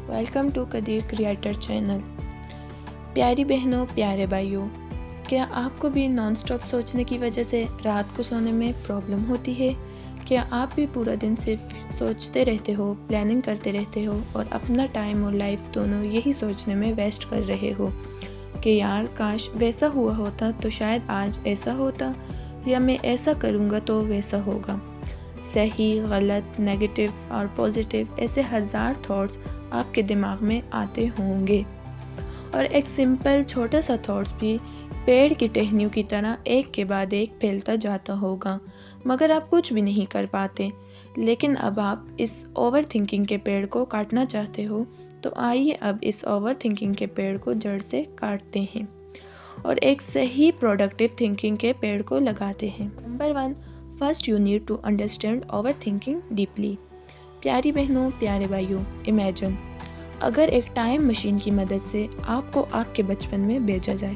Welcome to Kadir creator channel. प्यारी बहनों, प्यारे भाइयों, क्या आपको भी नॉन स्टॉप सोचने की वजह से रात को सोने में प्रॉब्लम होती है? क्या आप भी पूरा दिन सिर्फ सोचते रहते हो, प्लानिंग करते रहते हो और अपना टाइम और लाइफ दोनों यही सोचने में वेस्ट कर रहे हो कि यार काश वैसा हुआ होता तो शायद आज ऐसा होता, या मैं ऐसा करूँगा तो वैसा होगा। सही, गलत, नेगेटिव और पॉजिटिव ऐसे हज़ार थॉट्स आपके दिमाग में आते होंगे और एक सिंपल छोटा सा थॉट्स भी पेड़ की टहनियों की तरह एक के बाद एक फैलता जाता होगा, मगर आप कुछ भी नहीं कर पाते। लेकिन अब आप इस ओवर थिंकिंग के पेड़ को काटना चाहते हो, तो आइए अब इस ओवर थिंकिंग के पेड़ को जड़ से काटते हैं और एक सही प्रोडक्टिव थिंकिंग के पेड़ को लगाते हैं। Number 1, first you need to understand overthinking deeply. प्यारी बहनों, प्यारे भाइयों, इमेजिन अगर एक टाइम मशीन की मदद से आपको आपके बचपन में भेजा जाए,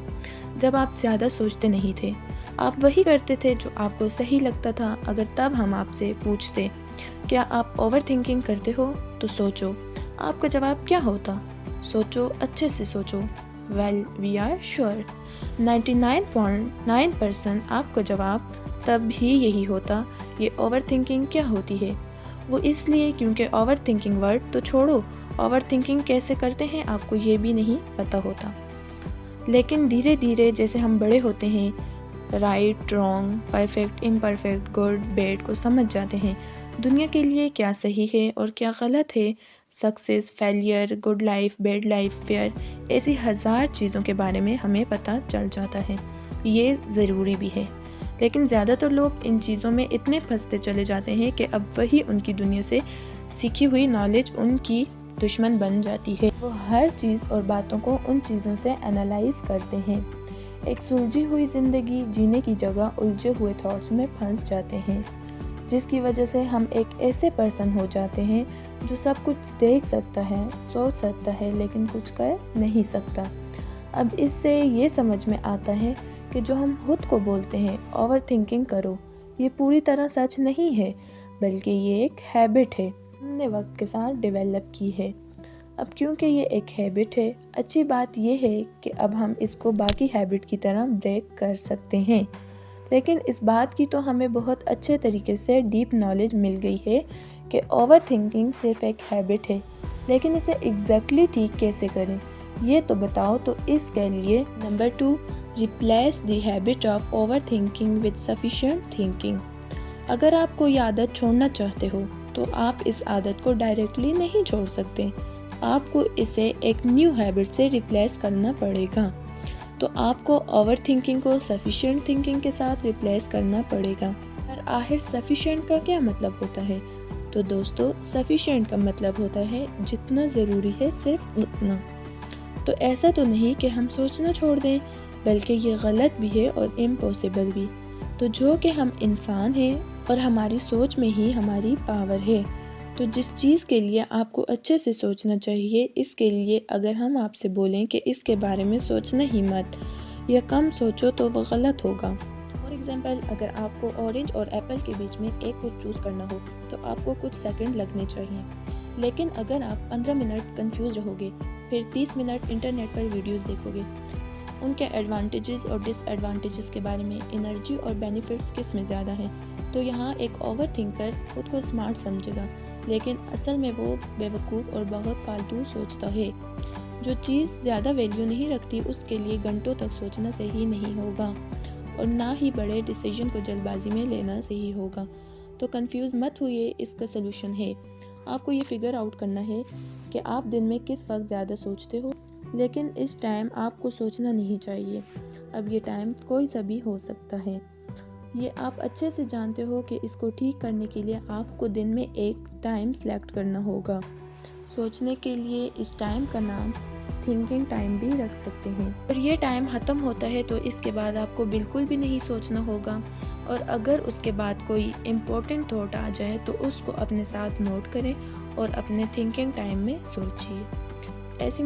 जब आप ज़्यादा सोचते नहीं थे, आप वही करते थे जो आपको सही लगता था। अगर तब हम आपसे पूछते क्या आप ओवर थिंकिंग करते हो, तो सोचो आपका जवाब क्या होता। सोचो, अच्छे से सोचो। वेल, वी आर श्योर 99.9% आपका जवाब तब भी यही होता, ये ओवर थिंकिंग क्या होती है। वो इसलिए क्योंकि ओवर थिंकिंग वर्ड तो छोड़ो, ओवर थिंकिंग कैसे करते हैं आपको ये भी नहीं पता होता। लेकिन धीरे धीरे जैसे हम बड़े होते हैं, right, wrong, perfect, imperfect, good, bad को समझ जाते हैं। दुनिया के लिए क्या सही है और क्या गलत है, success, failure, good life, bad life, fair, ऐसी हज़ार चीज़ों के बारे में हमें पता चल जाता है। ये ज़रूरी भी है, लेकिन ज़्यादातर लोग इन चीज़ों में इतने फंसते चले जाते हैं कि अब वही उनकी दुनिया से सीखी हुई नॉलेज उनकी दुश्मन बन जाती है। वो हर चीज़ और बातों को उन चीज़ों से एनालाइज करते हैं। एक सुलझी हुई ज़िंदगी जीने की जगह उलझे हुए थॉट्स में फंस जाते हैं, जिसकी वजह से हम एक ऐसे पर्सन हो जाते हैं जो सब कुछ देख सकता है, सोच सकता है, लेकिन कुछ कर नहीं सकता। अब इससे ये समझ में आता है कि जो हम खुद को बोलते हैं ओवर थिंकिंग करो, ये पूरी तरह सच नहीं है, बल्कि ये एक हैबिट है, हमने वक्त के साथ डेवलप की है। अब क्योंकि ये एक हैबिट है, अच्छी बात ये है कि अब हम इसको बाकी हैबिट की तरह ब्रेक कर सकते हैं। लेकिन इस बात की तो हमें बहुत अच्छे तरीके से डीप नॉलेज मिल गई है कि ओवर थिंकिंग सिर्फ एक हैबिट है, लेकिन इसे एग्जैक्टली ठीक कैसे करें ये तो बताओ। तो इसके लिए number 2, replace the habit of over thinking with sufficient thinking. अगर आप कोई आदत छोड़ना चाहते हो, तो आप इस आदत को डायरेक्टली नहीं छोड़ सकते, आपको इसे एक न्यू हैबिट से रिप्लेस करना पड़ेगा। तो आपको ओवर थिंकिंग को सफिशिएंट थिंकिंग के साथ रिप्लेस करना पड़ेगा। पर आखिर सफिशिएंट का क्या मतलब होता है? तो दोस्तों, सफिशिएंट का मतलब होता है जितना ज़रूरी है सिर्फ उतना। तो ऐसा तो नहीं कि हम सोचना छोड़ दें, बल्कि ये गलत भी है और इम्पॉसिबल भी। तो जो कि हम इंसान हैं और हमारी सोच में ही हमारी पावर है। तो जिस चीज़ के लिए आपको अच्छे से सोचना चाहिए, इसके लिए अगर हम आपसे बोलें कि इसके बारे में सोचना ही मत या कम सोचो, तो वह गलत होगा। फॉर एग्जाम्पल, अगर आपको ऑरेंज और एप्पल के बीच में एक को चूज़ करना हो, तो आपको कुछ सेकंड लगने चाहिए। लेकिन अगर आप 15 मिनट कंफ्यूज रहोगे, फिर 30 मिनट इंटरनेट पर वीडियोस देखोगे, उनके एडवांटेजेस और डिसएडवांटेजेस के बारे में, एनर्जी और बेनिफिट्स किस में ज़्यादा है, तो यहाँ एक ओवर थिंकर खुद को स्मार्ट समझेगा, लेकिन असल में वो बेवकूफ़ और बहुत फालतू सोचता है। जो चीज़ ज़्यादा वैल्यू नहीं रखती, उसके लिए घंटों तक सोचना सही नहीं होगा और ना ही बड़े डिसीजन को जल्दबाजी में लेना सही होगा। तो कंफ्यूज मत होइए, इसका सलूशन है। आपको ये फिगर आउट करना है कि आप दिन में किस वक्त ज़्यादा सोचते हो, लेकिन इस टाइम आपको सोचना नहीं चाहिए। अब ये टाइम कोई सा भी हो सकता है। ये आप अच्छे से जानते हो कि इसको ठीक करने के लिए आपको दिन में एक टाइम सेलेक्ट करना होगा। सोचने के लिए इस टाइम का नाम थिंकिंग टाइम भी रख सकते हैं। और ये टाइम ख़त्म होता है तो इसके बाद आपको बिल्कुल भी नहीं सोचना होगा, और अगर उसके बाद कोई इम्पोर्टेंट थॉट आ जाए तो उसको अपने साथ नोट करें और अपने थिंकिंग टाइम में सोचिए। ऐसी